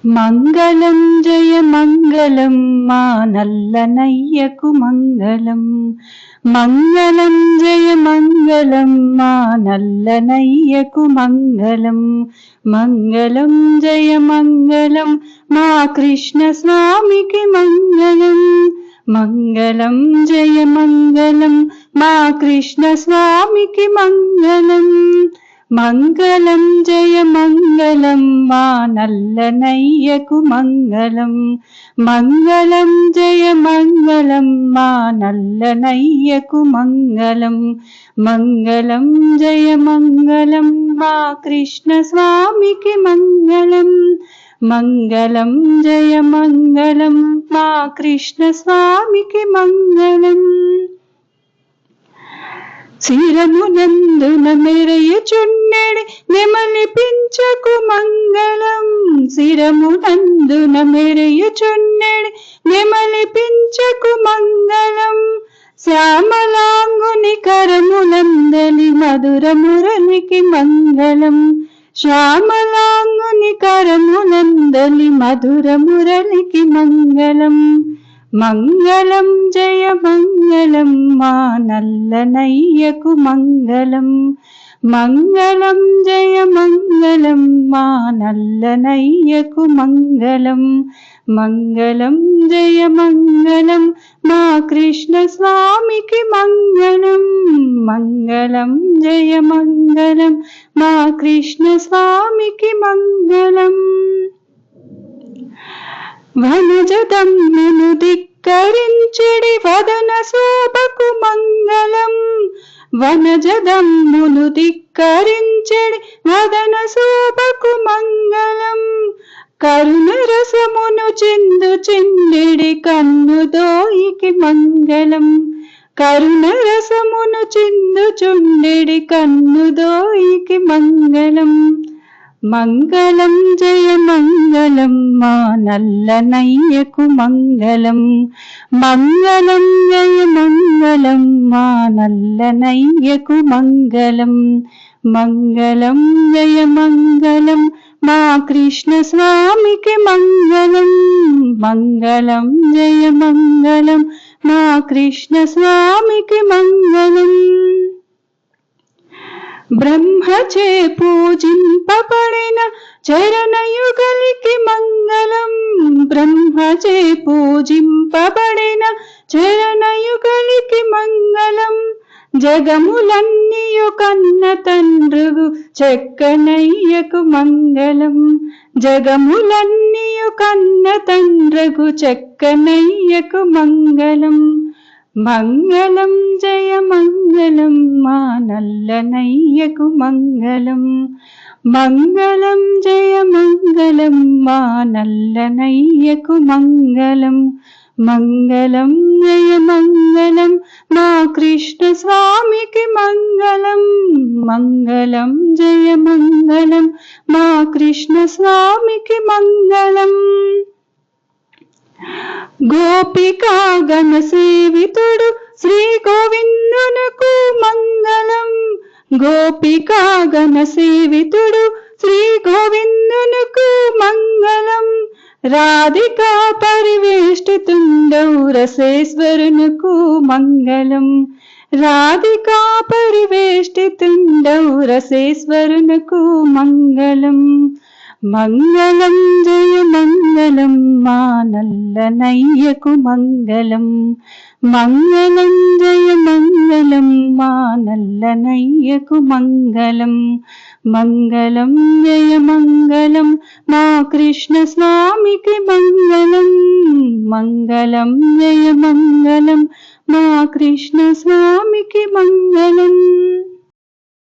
మంగళం జయ మంగళం మా నల్లనయ్యకు మంగళం. మంగళం జయ మంగళం మా నల్లనయ్యకు మంగళం. మంగళం జయ మంగళం మా కృష్ణ స్వామికి మంగళం. మంగళం జయ మంగళం మా కృష్ణ స్వామికి మంగళం. మంగళం జయ మంగళం మా నల్లనయ్యకు మంగళం. మంగళం జయ మంగళం మా నల్లనయ్యకు మంగళం. మంగళం జయ మంగళం మా కృష్ణ స్వామికి మంగళం. మంగళం జయ మంగళం మా కృష్ణ స్వామికి మంగళం. శిరమునందున మెరయుచున్నెడి నెమలి పించకు మంగళం. శిరమునందున మెరయుచున్నెడి నెమలి పించకు మంగళం. శ్యామలాంగుని కరములందలి మధుర మురళికి మంగళం. శ్యామలాంగుని కరములందలి మధుర మురళికి మంగళం. మంగళం జయ మంగళం మా నల్లనయ్యకు మంగళం. మంగళం జయ మంగళం మా నల్లనయ్యకు మంగళం. మంగళం జయ మంగళం మా కృష్ణ స్వామికి మంగళం. మంగళం జయ మంగళం మా కృష్ణ స్వామికి మంగళం. వనజదమ్మును ధిక్కరించెడి వదన శోభకు మంగళం. వనజదమ్మును ధిక్కరించెడి వదన శోభకు మంగళం. కరుణ రసమును చిందు చిందిడి కన్నుదోయికి మంగళం. కరుణ రసమును చిందు చుండిడి కన్నుదోయికి మంగళం. మంగళం జయ మంగళం మా నల్లనయ్యకు మంగళం. మంగళం జయ మంగళం మా నల్లనయ్యకు మంగళం. మంగళం జయ మంగళం మా కృష్ణ స్వామికి మంగళం. మంగళం జయ మంగళం మా కృష్ణ స్వామికి మంగళం. బ్రహ్మచే పూజింపబడిన చరణయుగలికి మంగళం. బ్రహ్మచే పూజింపబడిన చరణయుగలికి మంగళం. జగములన్నీయు కన్న తండ్రుగు చెక్కనయ్యకు మంగళం. జగములన్నీయు కన్న తండ్రుగు చెక్కనయ్యకు మంగళం. మంగళం జయ మంగళం మా నల్లనయ్యకు మంగళం. మంగళం జయ మంగళం మా నల్లనయ్యకు మంగళం. మంగళం జయ మంగళం మా కృష్ణ స్వామికి మంగళం. మంగళం జయ మంగళం మా కృష్ణ స్వామికి మంగళం. గోపికా గణ సేవితుడు శ్రీ గోవిందునకు మంగళం. గోపికా గణ సేవితుడు శ్రీ గోవిందునకు మంగళం. రాధికా పరివేష్టితుండౌ రసేశ్వరునకు మంగళం. రాధికా పరివేష్టితుండౌ రసేశ్వరునకు మంగళం. మంగళం జయ మంగళం మా నల్లనయ్యకు మంగళం. మంగళం జయ మంగళం మా నల్లనయ్యకు మంగళం. మంగళం జయ మంగళం మా కృష్ణ స్వామికి మంగళం. మంగళం జయ మంగళం మా కృష్ణ స్వామికి మంగళం.